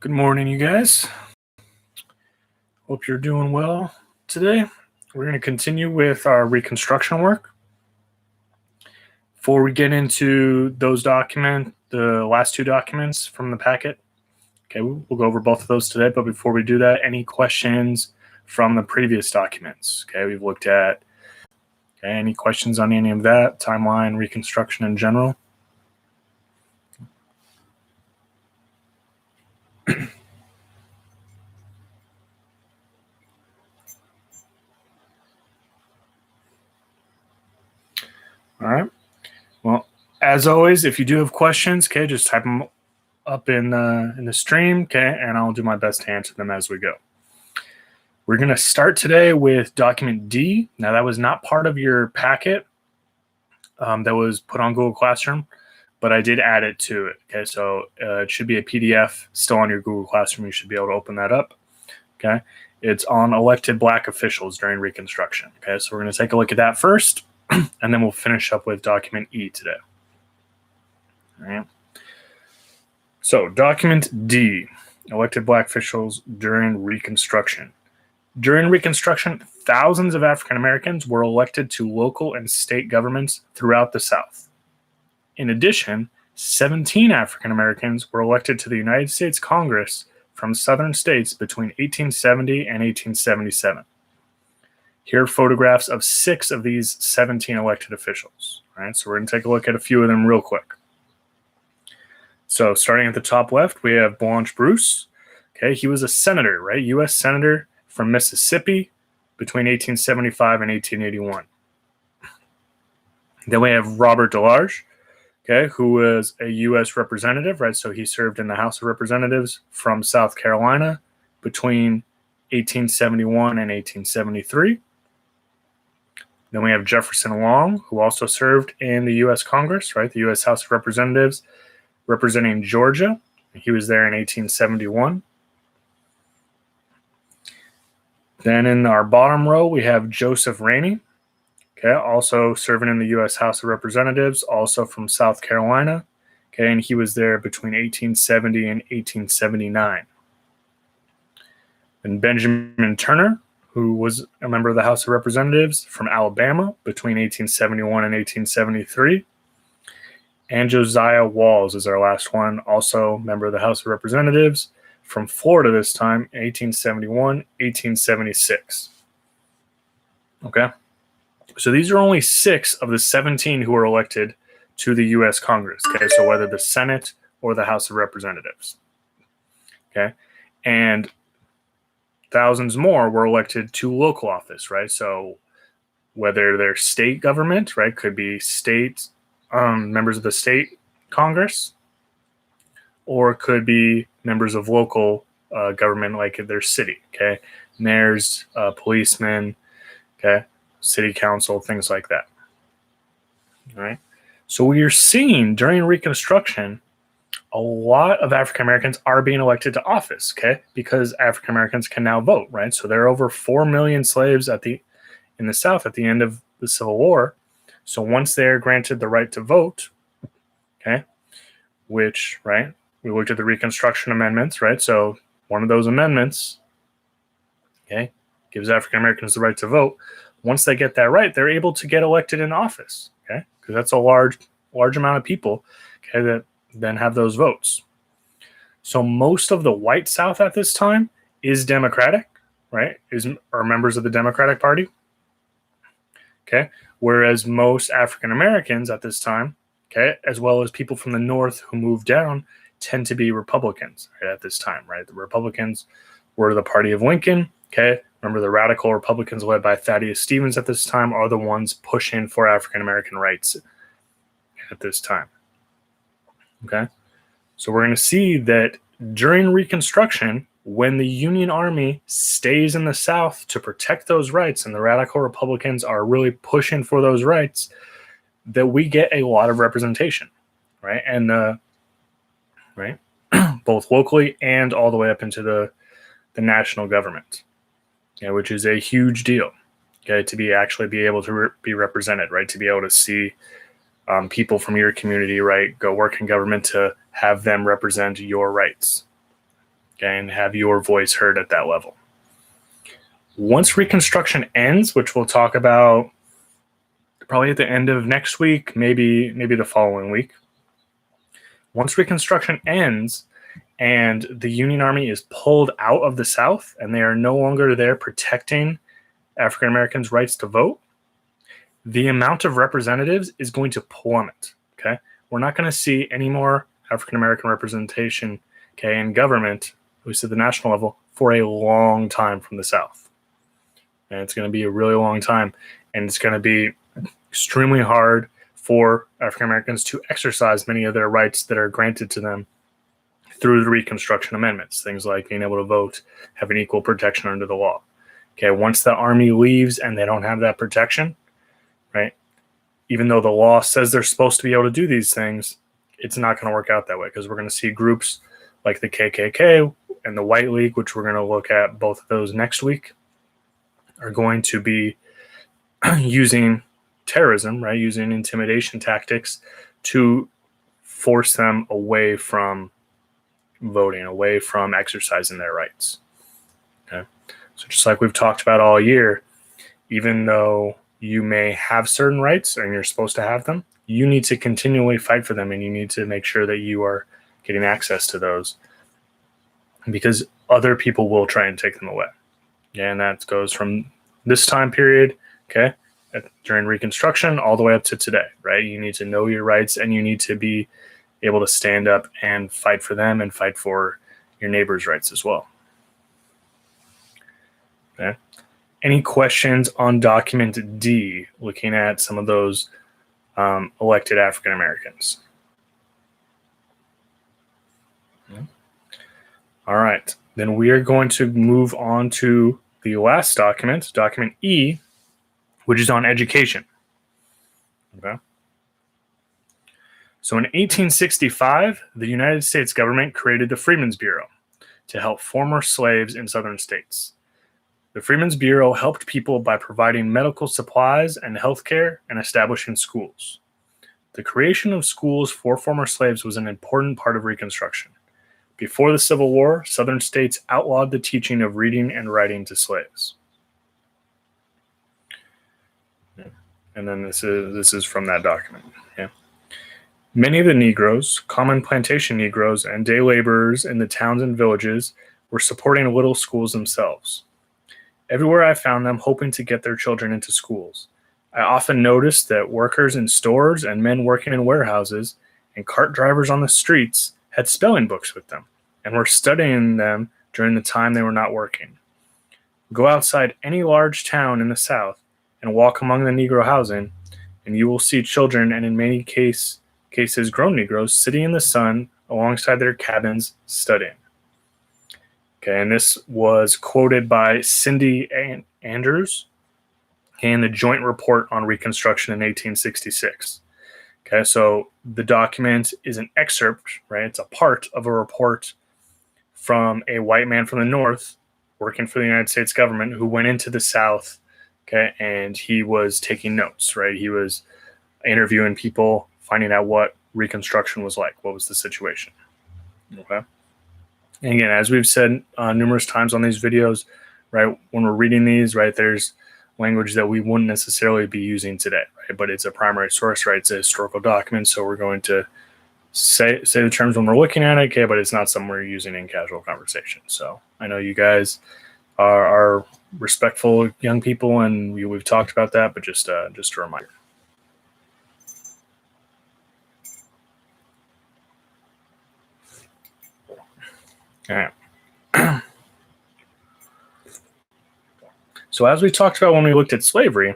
Good morning, you guys. Hope you're doing well today. We're going to continue with our Reconstruction work. Before we get into the last two documents from the packet, okay, we'll go over both of those today. But before we do that, any questions from the previous documents? Okay, we've looked at any questions on any of that, timeline, Reconstruction in general? All right. Well, as always, if you do have questions, okay, just type them up in the stream, okay, and I'll do my best to answer them as we go. We're going to start today with document D. Now, that was not part of your packet that was put on Google Classroom, but I did add it to it. Okay, so it should be a PDF still on your Google Classroom. You should be able to open that up. Okay, it's on elected Black officials during Reconstruction. Okay, so we're going to take a look at that first, and then we'll finish up with document E today. All right. So document D, elected Black officials during Reconstruction. During Reconstruction, thousands of African Americans were elected to local and state governments throughout the South. In addition, 17 African Americans were elected to the United States Congress from southern states between 1870 and 1877. Here are photographs of 6 of these 17 elected officials. All right, so we're going to take a look at a few of them real quick. So starting at the top left, we have Blanche Bruce. Okay, he was a senator, right? U.S. senator from Mississippi between 1875 and 1881. Then we have Robert DeLarge, okay, who was a U.S. representative, right? So he served in the House of Representatives from South Carolina between 1871 and 1873. Then we have Jefferson Long, who also served in the U.S. Congress, right? The U.S. House of Representatives representing Georgia. He was there in 1871. Then in our bottom row, we have Joseph Rainey, okay, also serving in the U.S. House of Representatives, also from South Carolina, okay, and he was there between 1870 and 1879. And Benjamin Turner, who was a member of the House of Representatives from Alabama between 1871 and 1873. And Josiah Walls is our last one, also member of the House of Representatives from Florida this time, 1871, 1876. Okay, so these are only 6 of the 17 who were elected to the U.S. Congress. Okay, so whether the Senate or the House of Representatives. Okay, and thousands more were elected to local office, right? So whether they're state government, right, could be state members of the state Congress, or it could be members of local government, like their city, okay? Mayors, policemen, okay? City council, things like that. All right. So we are seeing during Reconstruction, a lot of African Americans are being elected to office, okay? Because African Americans can now vote, right? So there are over 4 million slaves in the South at the end of the Civil War. So once they're granted the right to vote, okay, which, right, we looked at the Reconstruction amendments, right? So one of those amendments, okay, gives African Americans the right to vote. Once they get that right, they're able to get elected in office, okay? Because that's a large amount of people, okay, that then have those votes. So most of the white South at this time is Democratic, right? Are members of the Democratic Party, okay? Whereas most African Americans at this time, okay, as well as people from the North who moved down, tend to be Republicans, right, at this time, right? The Republicans were the party of Lincoln, okay? Remember, the radical Republicans led by Thaddeus Stevens at this time are the ones pushing for African American rights at this time, okay? So we're going to see that during Reconstruction, when the Union Army stays in the South to protect those rights and the radical Republicans are really pushing for those rights, that we get a lot of representation, right? And right, both locally and all the way up into the national government, okay, which is a huge deal, okay, to be able to be represented, right? To be able to see people from your community, right, go work in government, to have them represent your rights. okay, and have your voice heard at that level. Once Reconstruction ends, which we'll talk about probably at the end of next week, maybe the following week. Once Reconstruction ends and the Union Army is pulled out of the South and they are no longer there protecting African Americans' rights to vote, the amount of representatives is going to plummet. Okay, we're not going to see any more African American representation, okay, in government, at least at the national level, for a long time from the South. And it's going to be a really long time, and it's going to be extremely hard for African Americans to exercise many of their rights that are granted to them through the Reconstruction Amendments, things like being able to vote, having equal protection under the law. Okay, once the Army leaves and they don't have that protection, right, even though the law says they're supposed to be able to do these things, it's not going to work out that way, because we're going to see groups like the KKK and the White League, which we're going to look at both of those next week, are going to be using terrorism, right, using intimidation tactics to force them away from voting, away from exercising their rights. Okay, so just like we've talked about all year, even though you may have certain rights and you're supposed to have them, you need to continually fight for them, and you need to make sure that you are getting access to those, because other people will try and take them away. Yeah, and that goes from this time period, okay, during Reconstruction all the way up to today, right? You need to know your rights, and you need to be able to stand up and fight for them and fight for your neighbor's rights as well. Okay. Any questions on document D, looking at some of those elected African Americans? All right, then we are going to move on to the last document, document E, which is on education. Okay. So in 1865, the United States government created the Freedmen's Bureau to help former slaves in southern states. The Freedmen's Bureau helped people by providing medical supplies and health care and establishing schools. The creation of schools for former slaves was an important part of Reconstruction. Before the Civil War, southern states outlawed the teaching of reading and writing to slaves. And then this is from that document. Yeah. Many of the Negroes, common plantation Negroes, and day laborers in the towns and villages were supporting little schools themselves. Everywhere I found them hoping to get their children into schools. I often noticed that workers in stores and men working in warehouses and cart drivers on the streets had spelling books with them and were studying them during the time they were not working. Go outside any large town in the South and walk among the Negro housing, and you will see children, and in many cases grown Negroes, sitting in the sun alongside their cabins studying. Okay, and this was quoted by Cindy Andrews in the Joint Report on Reconstruction in 1866. Okay, so the document is an excerpt, right? It's a part of a report from a white man from the North working for the United States government who went into the South, okay, and he was taking notes, right? He was interviewing people, finding out what Reconstruction was like, what was the situation, okay? And again, as we've said numerous times on these videos, right, when we're reading these, right, there's language that we wouldn't necessarily be using today, right? But it's a primary source, right? It's a historical document, so we're going to say the terms when we're looking at it, okay, but it's not something we're using in casual conversation. So I know you guys are respectful young people, and we've talked about that, but just a reminder. All right. So as we talked about when we looked at slavery,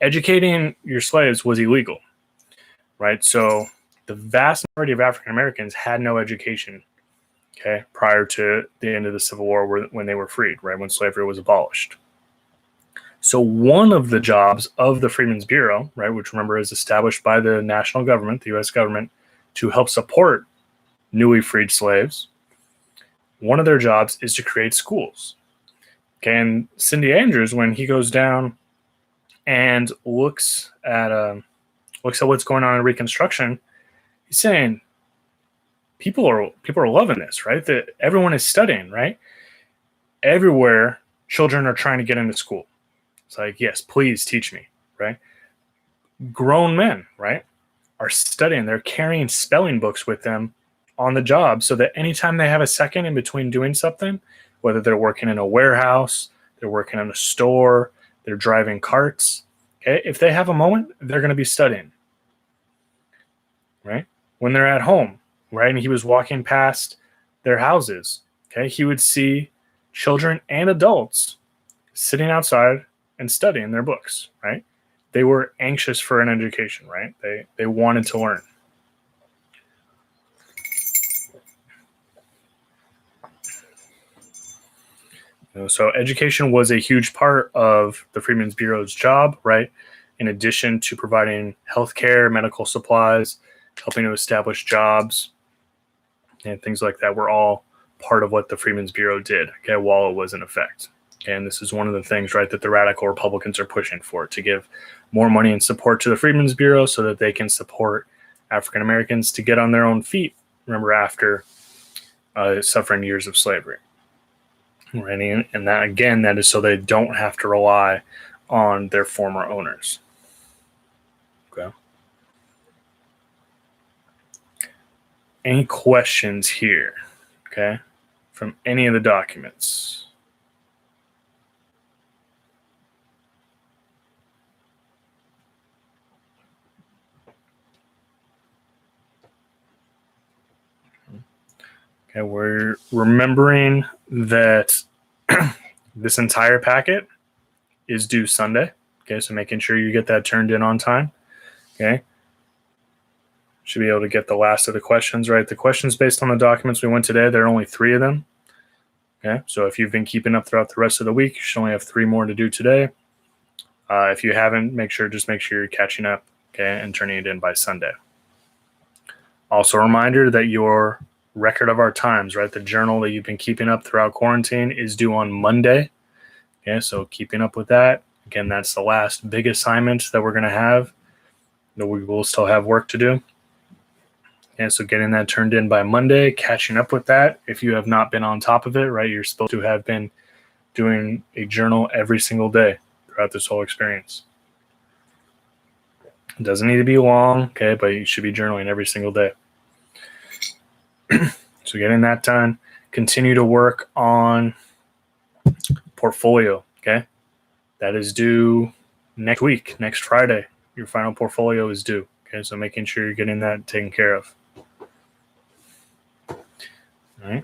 educating your slaves was illegal, right? So the vast majority of African Americans had no education, okay, prior to the end of the Civil War when they were freed, right, when slavery was abolished. So one of the jobs of the Freedmen's Bureau, right, which remember is established by the national government, the U.S. government, to help support newly freed slaves, one of their jobs is to create schools. Okay, and Cindy Andrews, when he goes down and looks at what's going on in Reconstruction, he's saying, people are loving this, right? That everyone is studying, right? Everywhere, children are trying to get into school. It's like, yes, please teach me, right? Grown men, right, are studying. They're carrying spelling books with them on the job so that anytime they have a second in between doing something, whether they're working in a warehouse, they're working in a store, they're driving carts, okay, if they have a moment, they're going to be studying, right? When they're at home, right, and he was walking past their houses, okay, he would see children and adults sitting outside and studying their books, right? They were anxious for an education, right? They wanted to learn. So education was a huge part of the Freedmen's Bureau's job, right? In addition to providing healthcare, medical supplies, helping to establish jobs, and things like that were all part of what the Freedmen's Bureau did, okay, while it was in effect. And this is one of the things, right, that the radical Republicans are pushing for, to give more money and support to the Freedmen's Bureau so that they can support African Americans to get on their own feet, remember, after suffering years of slavery. Right? And that, again, that is so they don't have to rely on their former owners. Okay. Any questions here, okay, from any of the documents? Okay, we're remembering that this entire packet is due Sunday. Okay, so making sure you get that turned in on time. Okay. Should be able to get the last of the questions, right? The questions based on the documents we went today, there are only 3 of them. Okay, so if you've been keeping up throughout the rest of the week, you should only have 3 more to do today. If you haven't, make sure you're catching up, okay, and turning it in by Sunday. Also, a reminder that your record of our times, right, the journal that you've been keeping up throughout quarantine, is due on Monday. Okay, so keeping up with that. Again, that's the last big assignment that we're going to have. That we will still have work to do. And so getting that turned in by Monday, catching up with that. If you have not been on top of it, right, you're supposed to have been doing a journal every single day throughout this whole experience. It doesn't need to be long, okay, but you should be journaling every single day. So getting that done. Continue to work on portfolio, okay? That is due next week, next Friday. Your final portfolio is due, okay? So making sure you're getting that taken care of. All right.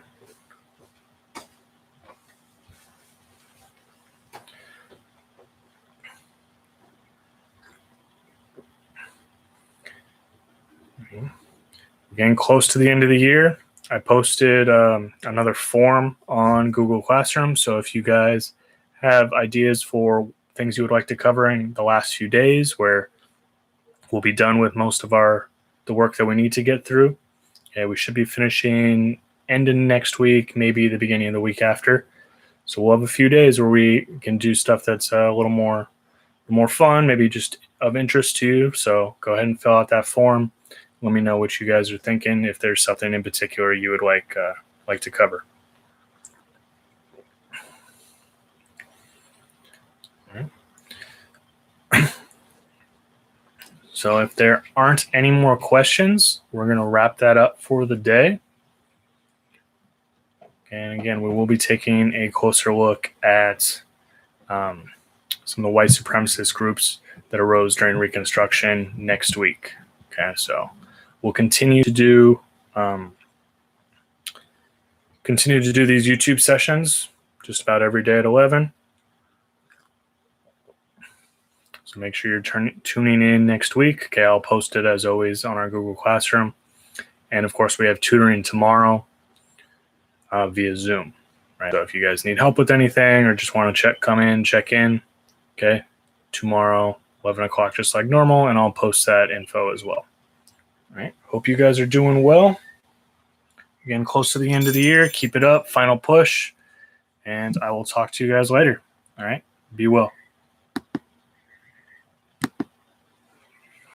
Getting close to the end of the year. I posted another form on Google Classroom. So if you guys have ideas for things you would like to cover in the last few days, where we'll be done with most of the work that we need to get through. Okay, we should be finishing end of next week, maybe the beginning of the week after. So we'll have a few days where we can do stuff that's a little more fun, maybe just of interest to you. So go ahead and fill out that form. Let me know what you guys are thinking, if there's something in particular you would like to cover. All right. So if there aren't any more questions, we're going to wrap that up for the day. And again, we will be taking a closer look at some of the white supremacist groups that arose during Reconstruction next week. Okay, so we'll continue to do these YouTube sessions just about every day at 11. So make sure you're tuning in next week. Okay, I'll post it as always on our Google Classroom. And of course, we have tutoring tomorrow via Zoom. Right. So if you guys need help with anything or just want to check in, okay, tomorrow, 11 o'clock, just like normal, and I'll post that info as well. All right. Hope you guys are doing well. Again, close to the end of the year. Keep it up. Final push. And I will talk to you guys later. All right. Be well.